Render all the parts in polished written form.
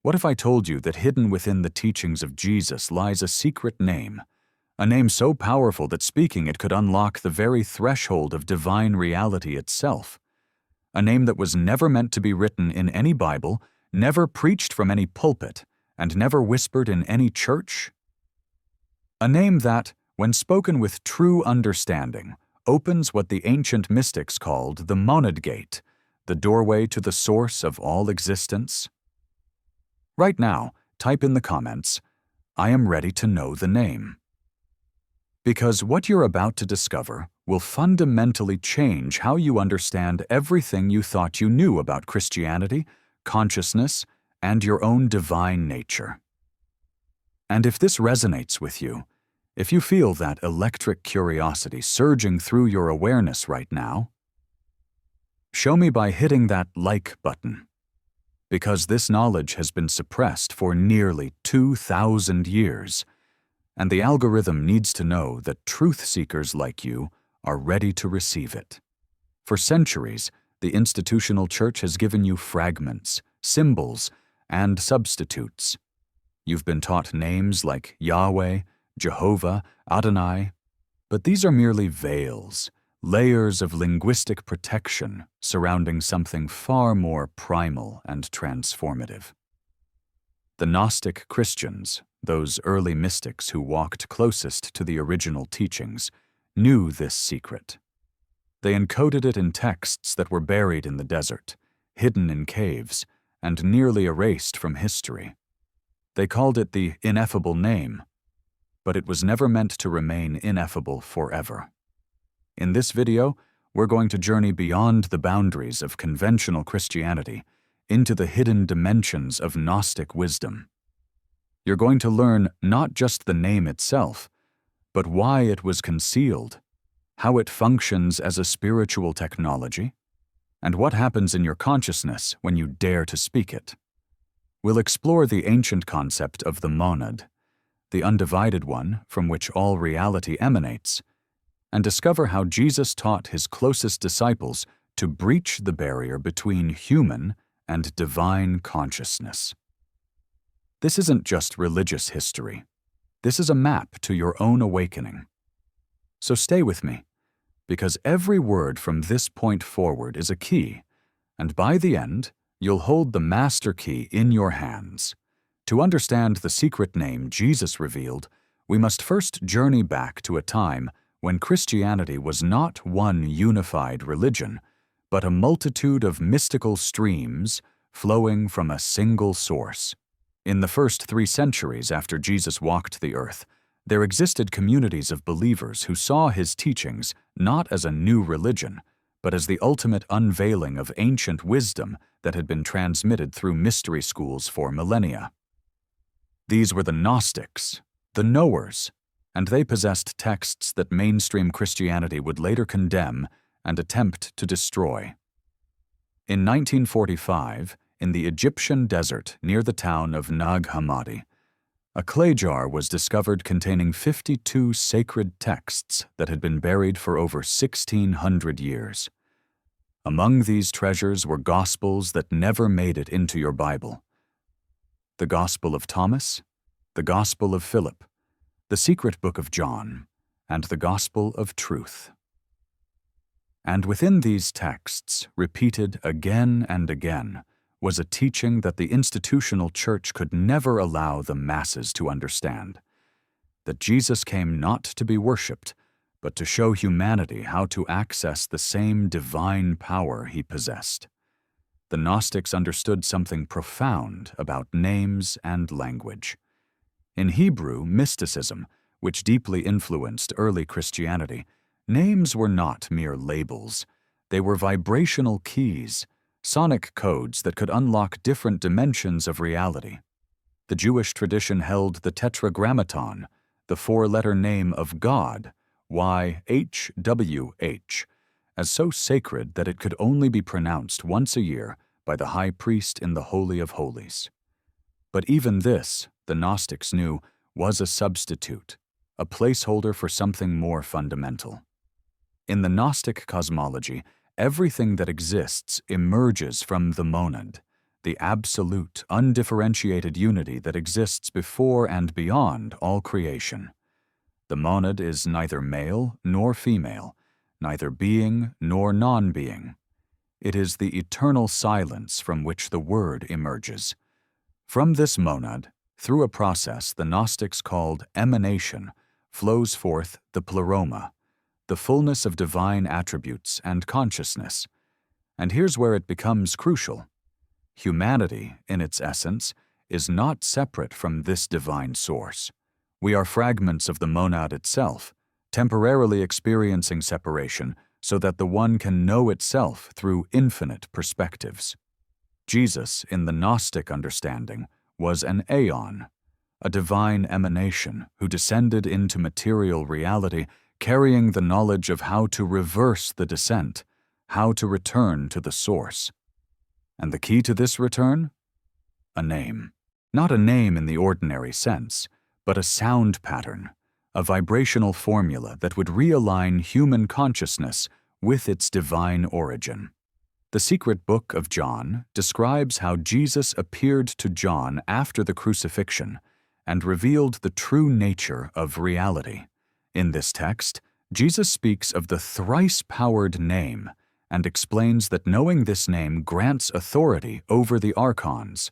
What if I told you that hidden within the teachings of Jesus lies a secret name, a name so powerful that speaking it could unlock the very threshold of divine reality itself? A name that was never meant to be written in any Bible, never preached from any pulpit, and never whispered in any church? A name that, when spoken with true understanding, opens what the ancient mystics called the monad gate, the doorway to the source of all existence? Right now, type in the comments, "I am ready to know the name." Because what you're about to discover will fundamentally change how you understand everything you thought you knew about Christianity, consciousness, and your own divine nature. And if this resonates with you, if you feel that electric curiosity surging through your awareness right now, show me by hitting that like button. Because this knowledge has been suppressed for nearly 2,000 years, and the algorithm needs to know that truth seekers like you are ready to receive it. For centuries, the institutional church has given you fragments, symbols, and substitutes. You've been taught names like Yahweh, Jehovah, Adonai, but these are merely veils, layers of linguistic protection surrounding something far more primal and transformative. The Gnostic Christians, those early mystics who walked closest to the original teachings, knew this secret. They encoded it in texts that were buried in the desert, hidden in caves, and nearly erased from history. They called it the ineffable name, but it was never meant to remain ineffable forever. In this video, we're going to journey beyond the boundaries of conventional Christianity into the hidden dimensions of Gnostic wisdom. You're going to learn not just the name itself, but why it was concealed, how it functions as a spiritual technology, and what happens in your consciousness when you dare to speak it. We'll explore the ancient concept of the monad, the undivided one from which all reality emanates, and discover how Jesus taught his closest disciples to breach the barrier between human and divine consciousness. This isn't just religious history. This is a map to your own awakening. So stay with me, because every word from this point forward is a key, and by the end, you'll hold the master key in your hands. To understand the secret name Jesus revealed, we must first journey back to a time when Christianity was not one unified religion, but a multitude of mystical streams flowing from a single source. In the first 3 centuries after Jesus walked the earth, there existed communities of believers who saw his teachings not as a new religion, but as the ultimate unveiling of ancient wisdom that had been transmitted through mystery schools for millennia. These were the Gnostics, the knowers, and they possessed texts that mainstream Christianity would later condemn and attempt to destroy. In 1945, in the Egyptian desert near the town of Nag Hammadi, a clay jar was discovered containing 52 sacred texts that had been buried for over 1,600 years. Among these treasures were Gospels that never made it into your Bible. The Gospel of Thomas, the Gospel of Philip, the Secret Book of John, and the Gospel of Truth. And within these texts, repeated again and again, was a teaching that the institutional church could never allow the masses to understand, that Jesus came not to be worshipped, but to show humanity how to access the same divine power he possessed. The Gnostics understood something profound about names and language. In Hebrew, mysticism, which deeply influenced early Christianity, names were not mere labels. They were vibrational keys, sonic codes that could unlock different dimensions of reality. The Jewish tradition held the Tetragrammaton, the 4-letter name of God, YHWH, as so sacred that it could only be pronounced once a year by the high priest in the Holy of Holies. But even this, the Gnostics knew, was a substitute, a placeholder for something more fundamental. In the Gnostic cosmology, everything that exists emerges from the monad, the absolute, undifferentiated unity that exists before and beyond all creation. The monad is neither male nor female, neither being nor non-being. It is the eternal silence from which the word emerges. From this monad, through a process the Gnostics called emanation, flows forth the pleroma, the fullness of divine attributes and consciousness. And here's where it becomes crucial. Humanity, in its essence, is not separate from this divine source. We are fragments of the monad itself, temporarily experiencing separation so that the one can know itself through infinite perspectives. Jesus, in the Gnostic understanding, was an aeon, a divine emanation who descended into material reality, carrying the knowledge of how to reverse the descent, how to return to the source. And the key to this return? A name. Not a name in the ordinary sense, but a sound pattern, a vibrational formula that would realign human consciousness with its divine origin. The secret book of John describes how Jesus appeared to John after the crucifixion and revealed the true nature of reality. In this text, Jesus speaks of the thrice-powered name and explains that knowing this name grants authority over the archons,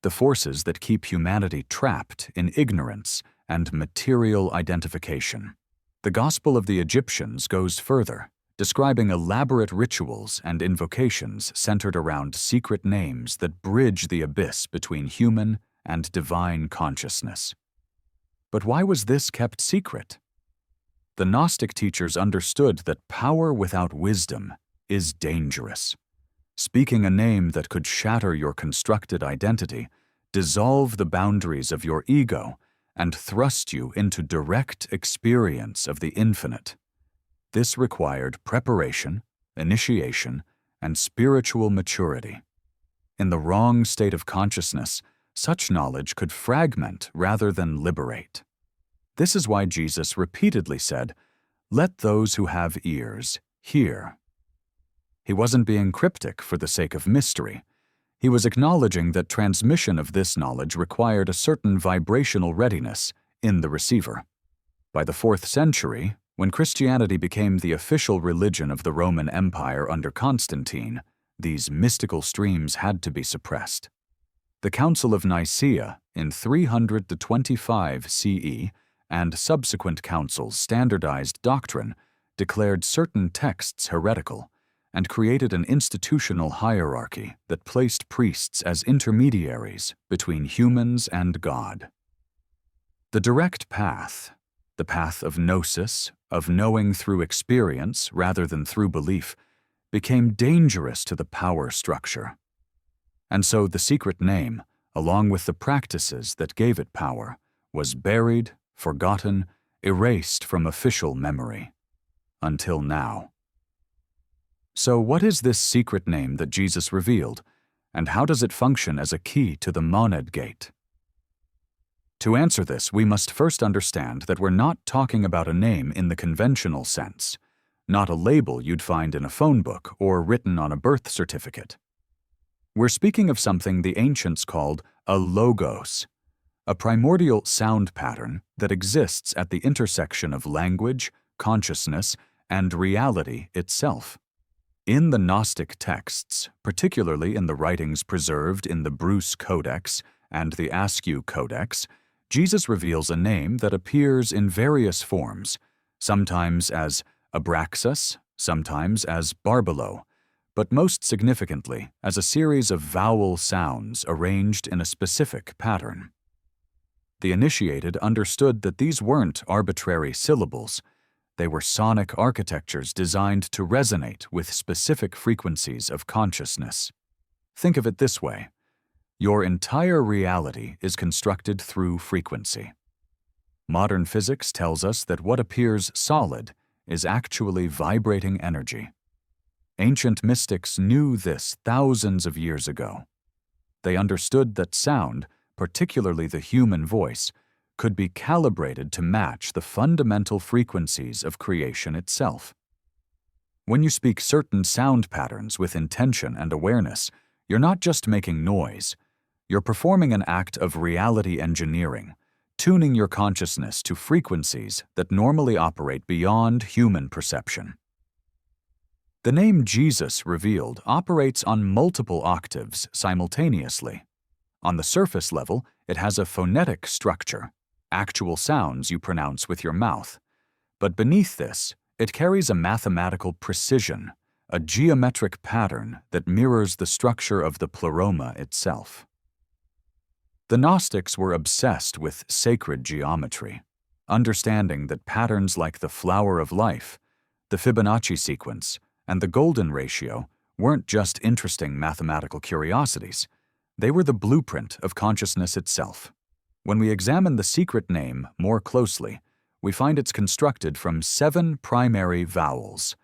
the forces that keep humanity trapped in ignorance and material identification. The Gospel of the Egyptians goes further, describing elaborate rituals and invocations centered around secret names that bridge the abyss between human and divine consciousness. But why was this kept secret? The Gnostic teachers understood that power without wisdom is dangerous. Speaking a name that could shatter your constructed identity, dissolve the boundaries of your ego, and thrust you into direct experience of the infinite. This required preparation, initiation, and spiritual maturity. In the wrong state of consciousness, such knowledge could fragment rather than liberate. This is why Jesus repeatedly said, "Let those who have ears hear." He wasn't being cryptic for the sake of mystery. He was acknowledging that transmission of this knowledge required a certain vibrational readiness in the receiver. By the 4th century, when Christianity became the official religion of the Roman Empire under Constantine, these mystical streams had to be suppressed. The Council of Nicaea in 325 CE and subsequent councils standardized doctrine, declared certain texts heretical, and created an institutional hierarchy that placed priests as intermediaries between humans and God. The direct path, the path of gnosis, of knowing through experience rather than through belief, became dangerous to the power structure. And so the secret name, along with the practices that gave it power, was buried, forgotten, erased from official memory. Until now. So what is this secret name that Jesus revealed, and how does it function as a key to the monad gate? To answer this, we must first understand that we're not talking about a name in the conventional sense, not a label you'd find in a phone book or written on a birth certificate. We're speaking of something the ancients called a logos, a primordial sound pattern that exists at the intersection of language, consciousness, and reality itself. In the Gnostic texts, particularly in the writings preserved in the Bruce Codex and the Askew Codex, Jesus reveals a name that appears in various forms, sometimes as Abraxas, sometimes as Barbelo, but most significantly as a series of vowel sounds arranged in a specific pattern. The initiated understood that these weren't arbitrary syllables. They were sonic architectures designed to resonate with specific frequencies of consciousness. Think of it this way. Your entire reality is constructed through frequency. Modern physics tells us that what appears solid is actually vibrating energy. Ancient mystics knew this thousands of years ago. They understood that sound, particularly the human voice, could be calibrated to match the fundamental frequencies of creation itself. When you speak certain sound patterns with intention and awareness, You're not just making noise, you're performing an act of reality engineering, tuning your consciousness to frequencies that normally operate beyond human perception. The name Jesus revealed operates on multiple octaves simultaneously. On the surface level, it has a phonetic structure, actual sounds you pronounce with your mouth. But beneath this, it carries a mathematical precision, a geometric pattern that mirrors the structure of the pleroma itself. The Gnostics were obsessed with sacred geometry, understanding that patterns like the flower of life, the Fibonacci sequence, and the golden ratio weren't just interesting mathematical curiosities. They were the blueprint of consciousness itself. When we examine the secret name more closely, we find it's constructed from 7 primary vowels: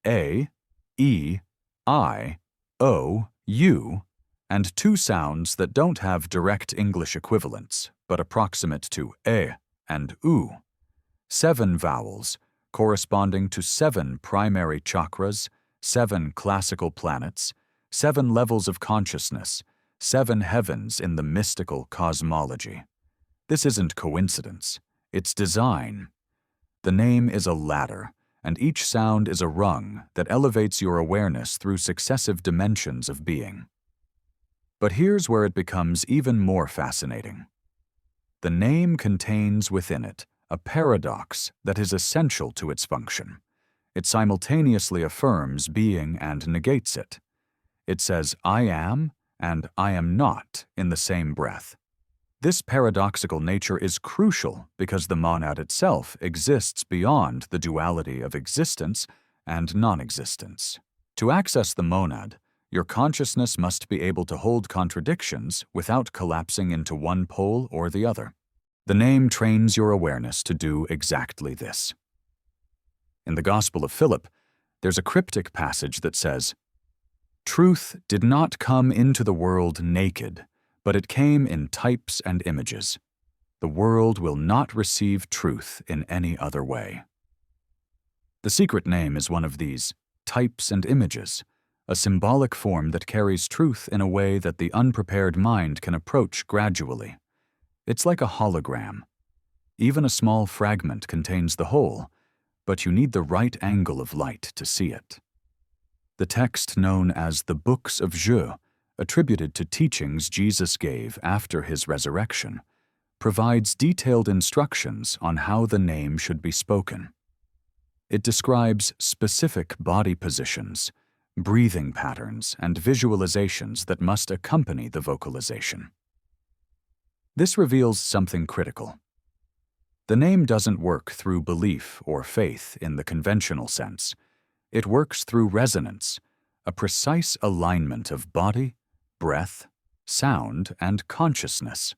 A, E, I, O, U, and 2 sounds that don't have direct English equivalents, but approximate to E and U. 7 vowels, corresponding to 7 primary chakras, 7 classical planets, 7 levels of consciousness, 7 heavens in the mystical cosmology. This isn't coincidence, it's design. The name is a ladder, and each sound is a rung that elevates your awareness through successive dimensions of being. But here's where it becomes even more fascinating. The name contains within it a paradox that is essential to its function. It simultaneously affirms being and negates it. It says, "I am," and "I am not" in the same breath. This paradoxical nature is crucial because the monad itself exists beyond the duality of existence and non-existence. To access the monad, your consciousness must be able to hold contradictions without collapsing into one pole or the other. The name trains your awareness to do exactly this. In the Gospel of Philip, there's a cryptic passage that says, "Truth did not come into the world naked, but it came in types and images. The world will not receive truth in any other way." The secret name is one of these types and images, a symbolic form that carries truth in a way that the unprepared mind can approach gradually. It's like a hologram. Even a small fragment contains the whole, but you need the right angle of light to see it. The text known as the Books of Jeux, attributed to teachings Jesus gave after his resurrection, provides detailed instructions on how the name should be spoken. It describes specific body positions, breathing patterns, and visualizations that must accompany the vocalization. This reveals something critical. The name doesn't work through belief or faith in the conventional sense. It works through resonance, a precise alignment of body, breath, sound, and consciousness.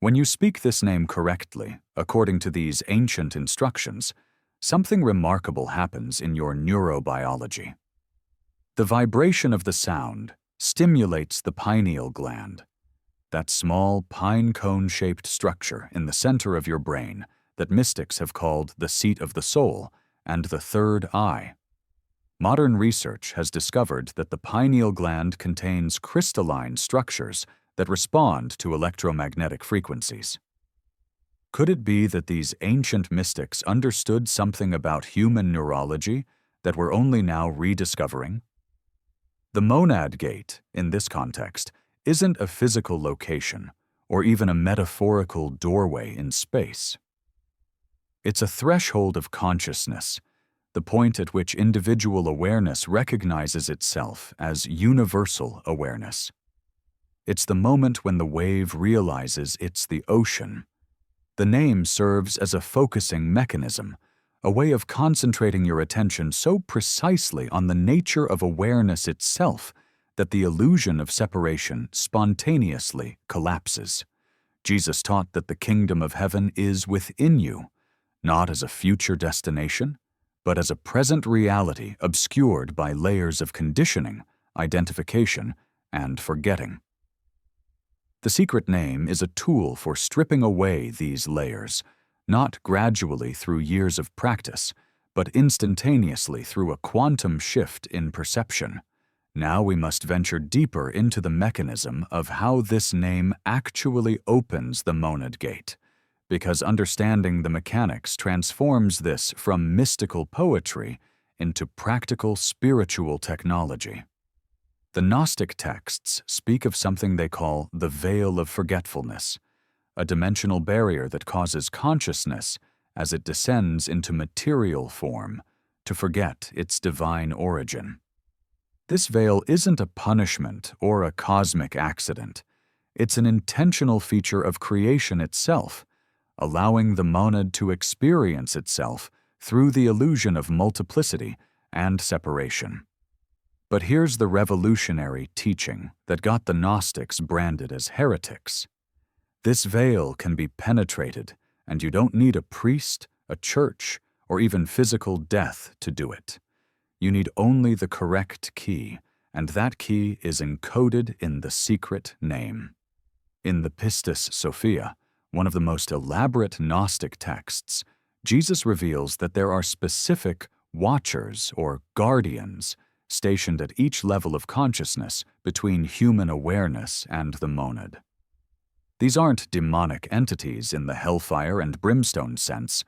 When you speak this name correctly, according to these ancient instructions, something remarkable happens in your neurobiology. The vibration of the sound stimulates the pineal gland, that small pine cone-shaped structure in the center of your brain that mystics have called the seat of the soul and the third eye. Modern research has discovered that the pineal gland contains crystalline structures that respond to electromagnetic frequencies. Could it be that these ancient mystics understood something about human neurology that we're only now rediscovering? The monad gate, in this context, isn't a physical location or even a metaphorical doorway in space. It's a threshold of consciousness, the point at which individual awareness recognizes itself as universal awareness. It's the moment when the wave realizes it's the ocean. The name serves as a focusing mechanism, a way of concentrating your attention so precisely on the nature of awareness itself that the illusion of separation spontaneously collapses. Jesus taught that the kingdom of heaven is within you, not as a future destination, but as a present reality obscured by layers of conditioning, identification, and forgetting. The secret name is a tool for stripping away these layers, not gradually through years of practice, but instantaneously through a quantum shift in perception, Now we must venture deeper into the mechanism of how this name actually opens the monad gate, because understanding the mechanics transforms this from mystical poetry into practical spiritual technology. The Gnostic texts speak of something they call the veil of forgetfulness, a dimensional barrier that causes consciousness, as it descends into material form, to forget its divine origin. This veil isn't a punishment or a cosmic accident. It's an intentional feature of creation itself, allowing the monad to experience itself through the illusion of multiplicity and separation. But here's the revolutionary teaching that got the Gnostics branded as heretics. This veil can be penetrated, and you don't need a priest, a church, or even physical death to do it. You need only the correct key, and that key is encoded in the secret name. In the Pistis Sophia, one of the most elaborate Gnostic texts, Jesus reveals that there are specific watchers or guardians stationed at each level of consciousness between human awareness and the monad. These aren't demonic entities in the hellfire and brimstone sense.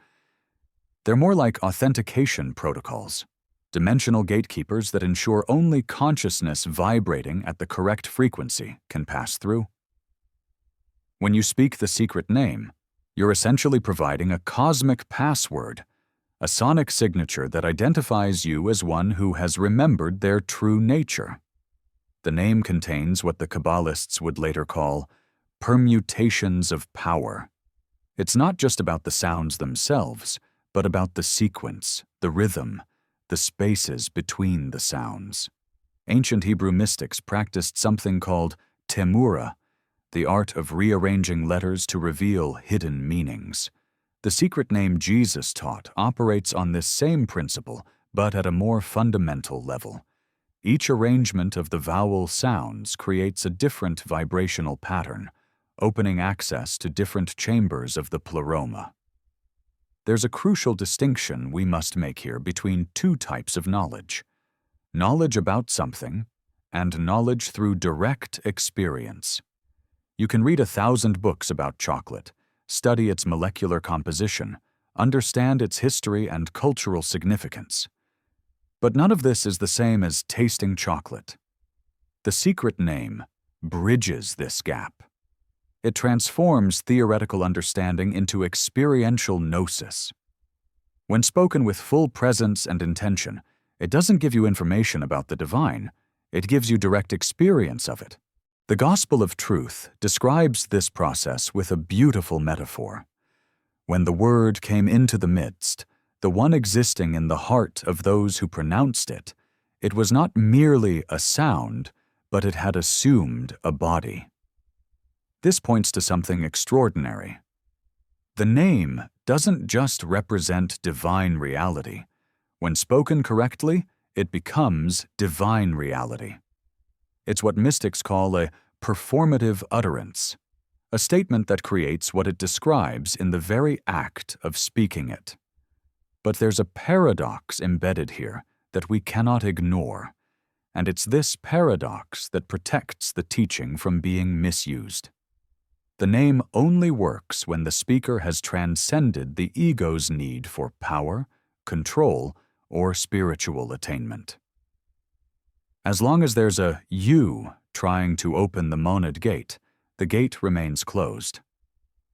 They're more like authentication protocols, dimensional gatekeepers that ensure only consciousness vibrating at the correct frequency can pass through. When you speak the secret name, you're essentially providing a cosmic password, a sonic signature that identifies you as one who has remembered their true nature. The name contains what the Kabbalists would later call permutations of power. It's not just about the sounds themselves, but about the sequence, the rhythm, the spaces between the sounds. Ancient Hebrew mystics practiced something called temura, the art of rearranging letters to reveal hidden meanings. The secret name Jesus taught operates on this same principle, but at a more fundamental level. Each arrangement of the vowel sounds creates a different vibrational pattern, opening access to different chambers of the pleroma. There's a crucial distinction we must make here between two types of knowledge: knowledge about something and knowledge through direct experience. You can read 1,000 books about chocolate, study its molecular composition, understand its history and cultural significance. But none of this is the same as tasting chocolate. The secret name bridges this gap. It transforms theoretical understanding into experiential gnosis. When spoken with full presence and intention, it doesn't give you information about the divine, it gives you direct experience of it. The Gospel of Truth describes this process with a beautiful metaphor. When the Word came into the midst, the one existing in the heart of those who pronounced it, it was not merely a sound, but it had assumed a body. This points to something extraordinary. The name doesn't just represent divine reality. When spoken correctly, it becomes divine reality. It's what mystics call a performative utterance, a statement that creates what it describes in the very act of speaking it. But there's a paradox embedded here that we cannot ignore, and it's this paradox that protects the teaching from being misused. The name only works when the speaker has transcended the ego's need for power, control, or spiritual attainment. As long as there's a you trying to open the monad gate, the gate remains closed.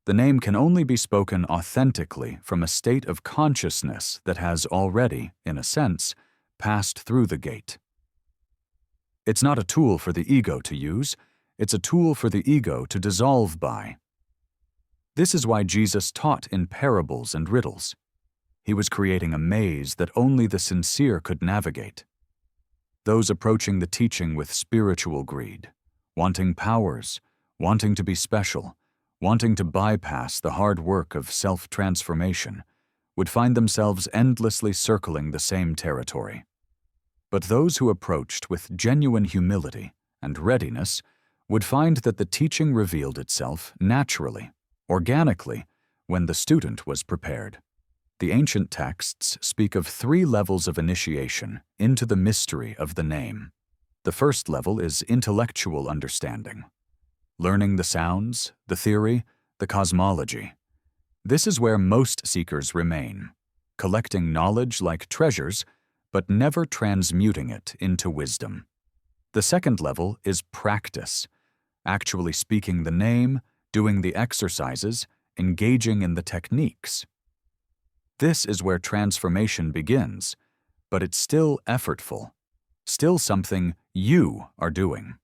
The name can only be spoken authentically from a state of consciousness that has already, in a sense, passed through the gate. It's not a tool for the ego to use, it's a tool for the ego to dissolve by. This is why Jesus taught in parables and riddles. He was creating a maze that only the sincere could navigate. Those approaching the teaching with spiritual greed, wanting powers, wanting to be special, wanting to bypass the hard work of self-transformation, would find themselves endlessly circling the same territory. But those who approached with genuine humility and readiness would find that the teaching revealed itself naturally, organically, when the student was prepared. The ancient texts speak of 3 levels of initiation into the mystery of the name. The first level is intellectual understanding, learning the sounds, the theory, the cosmology. This is where most seekers remain, collecting knowledge like treasures, but never transmuting it into wisdom. The second level is practice, actually speaking the name, doing the exercises, engaging in the techniques. This is where transformation begins, but it's still effortful, still something you are doing.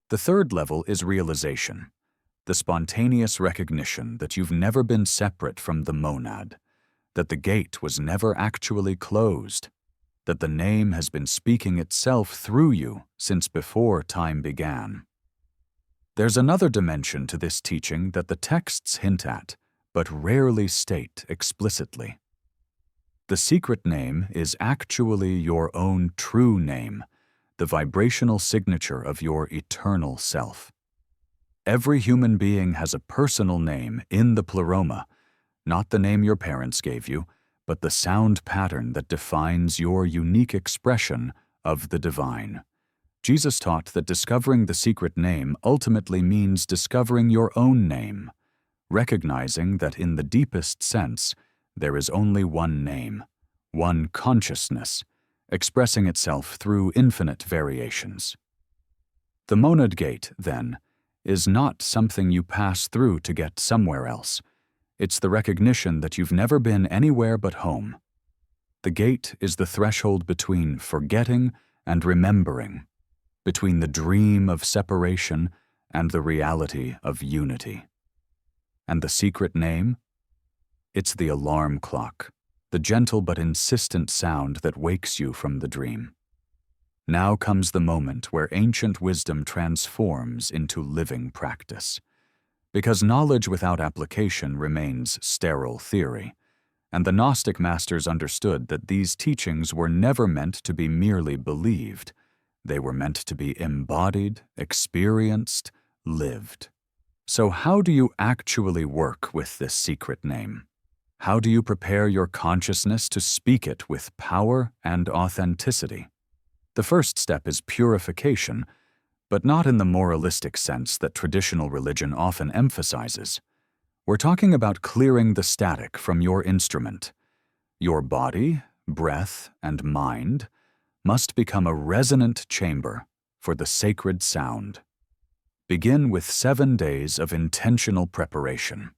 The third level is realization, the spontaneous recognition that you've never been separate from the monad, that the gate was never actually closed, that the name has been speaking itself through you since before time began. There's another dimension to this teaching that the texts hint at, but rarely state explicitly. The secret name is actually your own true name, the vibrational signature of your eternal self. Every human being has a personal name in the pleroma, not the name your parents gave you, but the sound pattern that defines your unique expression of the divine. Jesus taught that discovering the secret name ultimately means discovering your own name, recognizing that in the deepest sense, there is only one name, one consciousness, expressing itself through infinite variations. The monad gate, then, is not something you pass through to get somewhere else. It's the recognition that you've never been anywhere but home. The gate is the threshold between forgetting and remembering, between the dream of separation and the reality of unity. And the secret name? It's the alarm clock, the gentle but insistent sound that wakes you from the dream. Now comes the moment where ancient wisdom transforms into living practice. Because knowledge without application remains sterile theory, and the Gnostic masters understood that these teachings were never meant to be merely believed. They were meant to be embodied, experienced, lived. So how do you actually work with this secret name? How do you prepare your consciousness to speak it with power and authenticity? The first step is purification, but not in the moralistic sense that traditional religion often emphasizes. We're talking about clearing the static from your instrument. Your body, breath, and mind must become a resonant chamber for the sacred sound. Begin with 7 days of intentional preparation.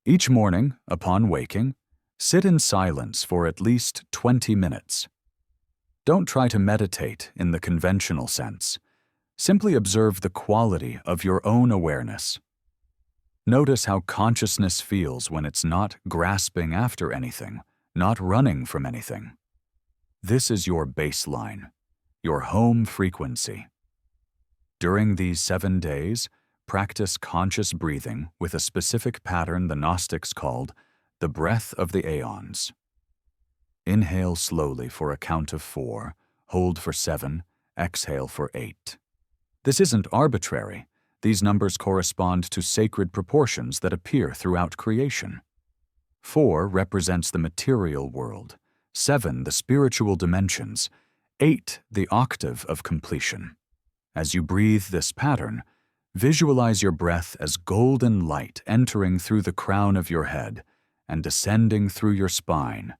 Each morning, upon waking, sit in silence for at least 20 minutes. Don't try to meditate in the conventional sense. Simply observe the quality of your own awareness. Notice how consciousness feels when it's not grasping after anything, not running from anything. This is your baseline, your home frequency. During these 7 days, practice conscious breathing with a specific pattern the Gnostics called the breath of the aeons. Inhale slowly for a count of 4, hold for 7, exhale for 8. This isn't arbitrary. These numbers correspond to sacred proportions that appear throughout creation. 4 represents the material world, 7 the spiritual dimensions, 8 the octave of completion. As you breathe this pattern, visualize your breath as golden light entering through the crown of your head and descending through your spine,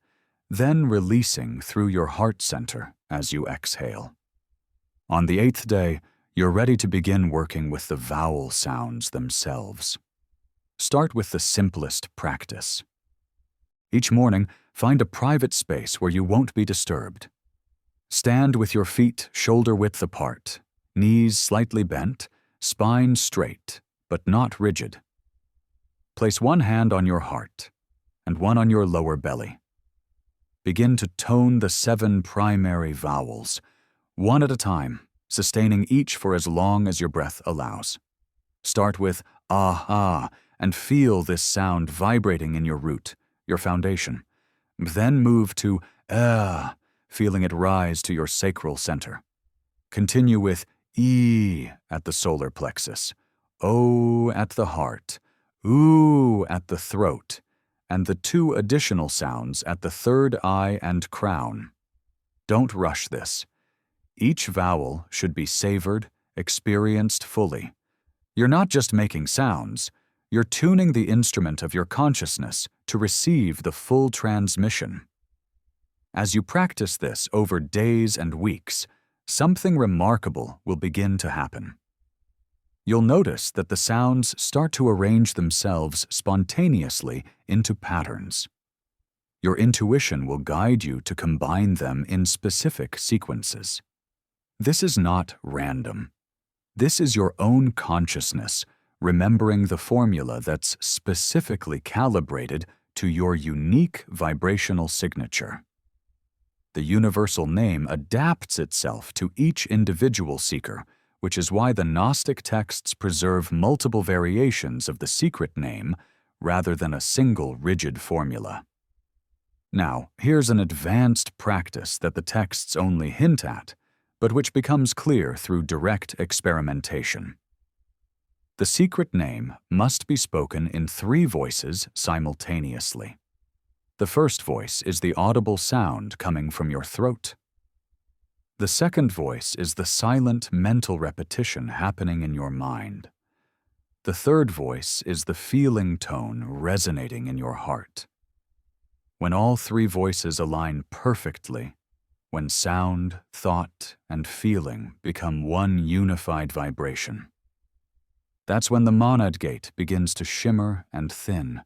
then releasing through your heart center as you exhale. On the 8th day, you're ready to begin working with the vowel sounds themselves. Start with the simplest practice. Each morning, find a private space where you won't be disturbed. Stand with your feet shoulder-width apart, knees slightly bent, spine straight, but not rigid. Place one hand on your heart and one on your lower belly. Begin to tone the 7 primary vowels, one at a time, sustaining each for as long as your breath allows. Start with ah and feel this sound vibrating in your root, your foundation. Then move to feeling it rise to your sacral center. Continue with E at the solar plexus, O at the heart, Oo at the throat, and the 2 additional sounds at the 3rd eye and crown. Don't rush this. Each vowel should be savored, experienced fully. You're not just making sounds, you're tuning the instrument of your consciousness to receive the full transmission. As you practice this over days and weeks, something remarkable will begin to happen. You'll notice that the sounds start to arrange themselves spontaneously into patterns. Your intuition will guide you to combine them in specific sequences. This is not random. This is your own consciousness, remembering the formula that's specifically calibrated to your unique vibrational signature. The universal name adapts itself to each individual seeker, which is why the Gnostic texts preserve multiple variations of the secret name rather than a single rigid formula. Now, here's an advanced practice that the texts only hint at, but which becomes clear through direct experimentation. The secret name must be spoken in 3 voices simultaneously. The first voice is the audible sound coming from your throat. The second voice is the silent mental repetition happening in your mind. The third voice is the feeling tone resonating in your heart. When all 3 voices align perfectly, when sound, thought, and feeling become one unified vibration, that's when the monad gate begins to shimmer and thin.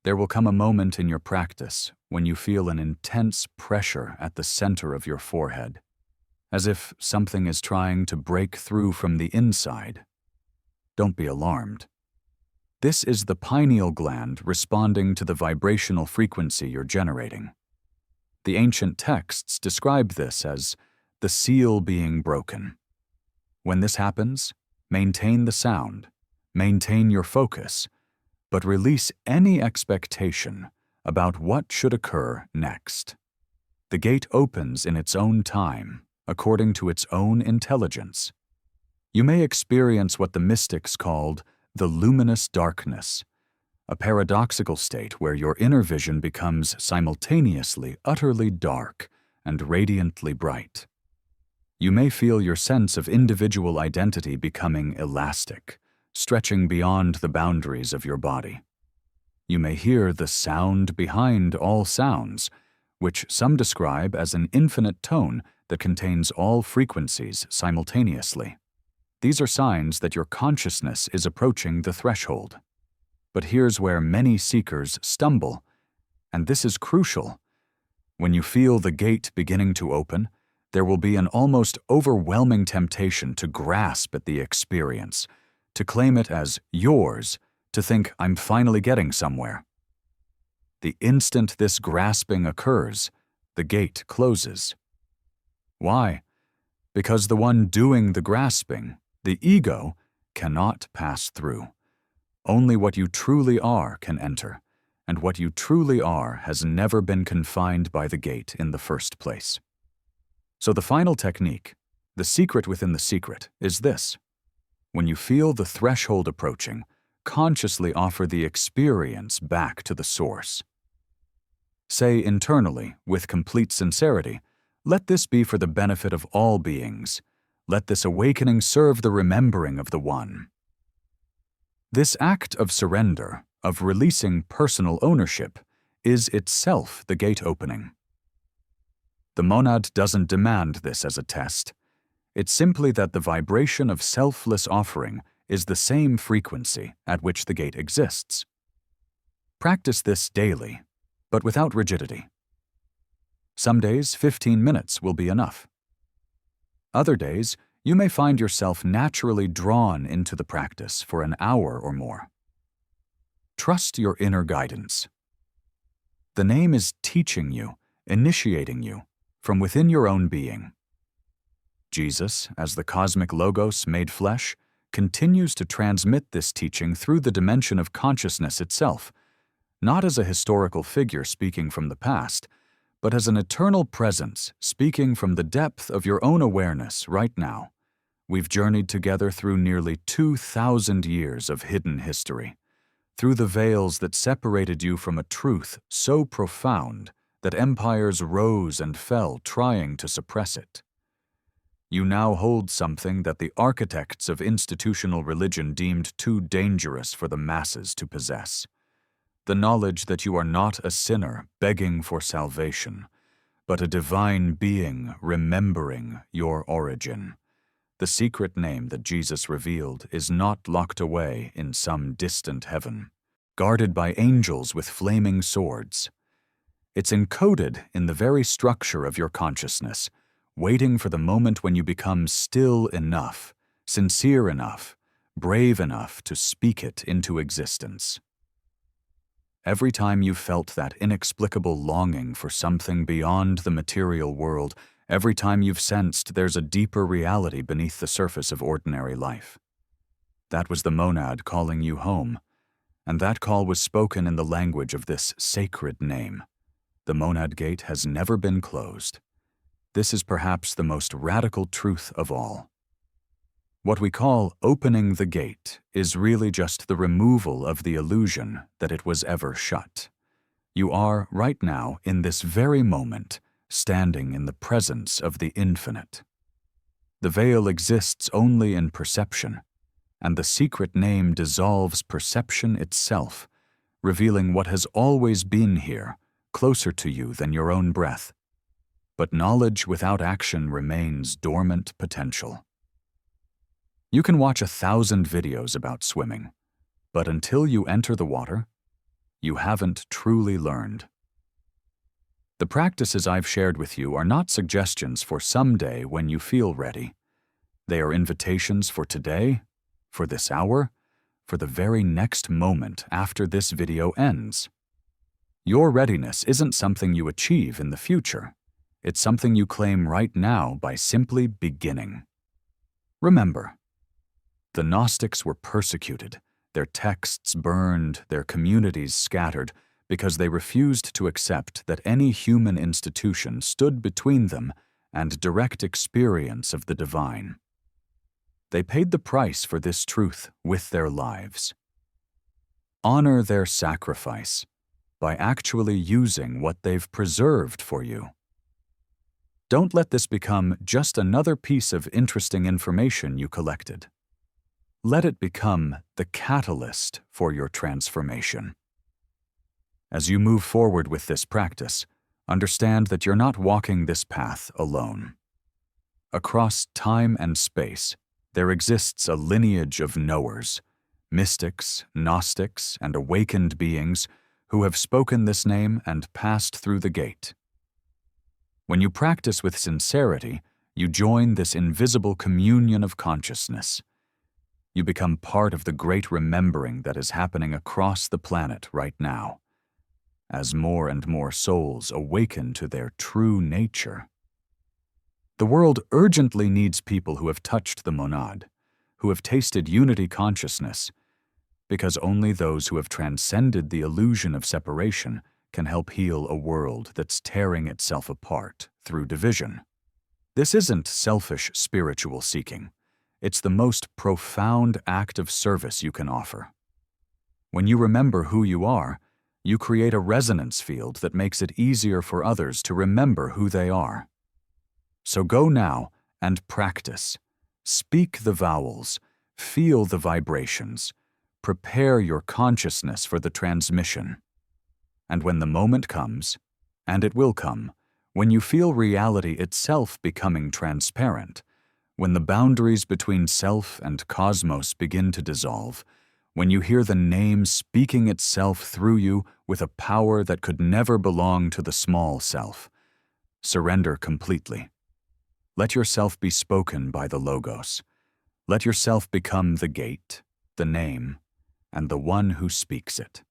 There will come a moment in your practice when you feel an intense pressure at the center of your forehead, as if something is trying to break through from the inside. Don't be alarmed. This is the pineal gland responding to the vibrational frequency you're generating. The ancient texts describe this as the seal being broken. When this happens, maintain the sound, maintain your focus, but release any expectation about what should occur next. The gate opens in its own time, according to its own intelligence. You may experience what the mystics called the luminous darkness, a paradoxical state where your inner vision becomes simultaneously utterly dark and radiantly bright. You may feel your sense of individual identity becoming elastic, stretching beyond the boundaries of your body. You may hear the sound behind all sounds, which some describe as an infinite tone that contains all frequencies simultaneously. These are signs that your consciousness is approaching the threshold. But here's where many seekers stumble, and this is crucial. When you feel the gate beginning to open, there will be an almost overwhelming temptation to grasp at the experience, to claim it as yours, to think, I'm finally getting somewhere. The instant this grasping occurs, the gate closes. Why? Because the one doing the grasping, the ego, cannot pass through. Only what you truly are can enter, and what you truly are has never been confined by the gate in the first place. So the final technique, the secret within the secret, is this. When you feel the threshold approaching, consciously offer the experience back to the source. Say internally, with complete sincerity, let this be for the benefit of all beings. Let this awakening serve the remembering of the One. This act of surrender, of releasing personal ownership, is itself the gate opening. The monad doesn't demand this as a test. It's simply that the vibration of selfless offering is the same frequency at which the gate exists. Practice this daily, but without rigidity. Some days, 15 minutes will be enough. Other days, you may find yourself naturally drawn into the practice for an hour or more. Trust your inner guidance. The name is teaching you, initiating you, from within your own being. Jesus, as the cosmic logos made flesh, continues to transmit this teaching through the dimension of consciousness itself, not as a historical figure speaking from the past, but as an eternal presence speaking from the depth of your own awareness right now. We've journeyed together through nearly 2,000 years of hidden history, through the veils that separated you from a truth so profound that empires rose and fell trying to suppress it. You now hold something that the architects of institutional religion deemed too dangerous for the masses to possess. The knowledge that you are not a sinner begging for salvation, but a divine being remembering your origin. The secret name that Jesus revealed is not locked away in some distant heaven, guarded by angels with flaming swords. It's encoded in the very structure of your consciousness, waiting for the moment when you become still enough, sincere enough, brave enough to speak it into existence. Every time you've felt that inexplicable longing for something beyond the material world, every time you've sensed there's a deeper reality beneath the surface of ordinary life, that was the monad calling you home, and that call was spoken in the language of this sacred name. The monad gate has never been closed. This is perhaps the most radical truth of all. What we call opening the gate is really just the removal of the illusion that it was ever shut. You are, right now, in this very moment, standing in the presence of the infinite. The veil exists only in perception, and the secret name dissolves perception itself, revealing what has always been here, closer to you than your own breath. But knowledge without action remains dormant potential. You can watch 1,000 videos about swimming, but until you enter the water, you haven't truly learned. The practices I've shared with you are not suggestions for someday when you feel ready. They are invitations for today, for this hour, for the very next moment after this video ends. Your readiness isn't something you achieve in the future. It's something you claim right now by simply beginning. Remember, the Gnostics were persecuted, their texts burned, their communities scattered, because they refused to accept that any human institution stood between them and direct experience of the divine. They paid the price for this truth with their lives. Honor their sacrifice by actually using what they've preserved for you. Don't let this become just another piece of interesting information you collected. Let it become the catalyst for your transformation. As you move forward with this practice, understand that you're not walking this path alone. Across time and space, there exists a lineage of knowers, mystics, Gnostics, and awakened beings who have spoken this name and passed through the gate. When you practice with sincerity, you join this invisible communion of consciousness. You become part of the great remembering that is happening across the planet right now, as more and more souls awaken to their true nature. The world urgently needs people who have touched the monad, who have tasted unity consciousness, because only those who have transcended the illusion of separation can help heal a world that's tearing itself apart through division. This isn't selfish spiritual seeking. It's the most profound act of service you can offer. When you remember who you are, you create a resonance field that makes it easier for others to remember who they are. So go now and practice. Speak the vowels, feel the vibrations, prepare your consciousness for the transmission. And when the moment comes, and it will come, when you feel reality itself becoming transparent, when the boundaries between self and cosmos begin to dissolve, when you hear the name speaking itself through you with a power that could never belong to the small self, surrender completely. Let yourself be spoken by the Logos. Let yourself become the gate, the name, and the one who speaks it.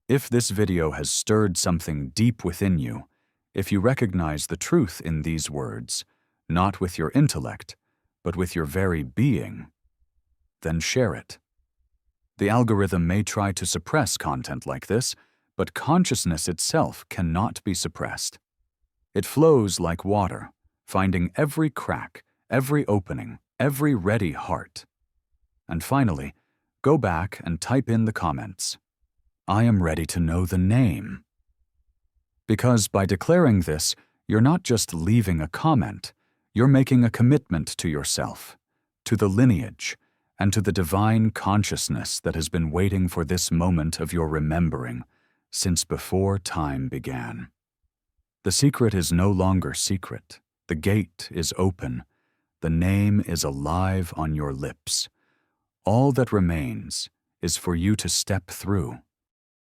If this video has stirred something deep within you, if you recognize the truth in these words, not with your intellect, but with your very being, then share it. The algorithm may try to suppress content like this, but consciousness itself cannot be suppressed. It flows like water, finding every crack, every opening, every ready heart. And finally, go back and type in the comments, "I am ready to know the name." Because by declaring this, you're not just leaving a comment, You're making a commitment to yourself, to the lineage, and to the divine consciousness that has been waiting for this moment of your remembering since before time began. The secret is no longer secret. The gate is open. The name is alive on your lips. All that remains is for you to step through.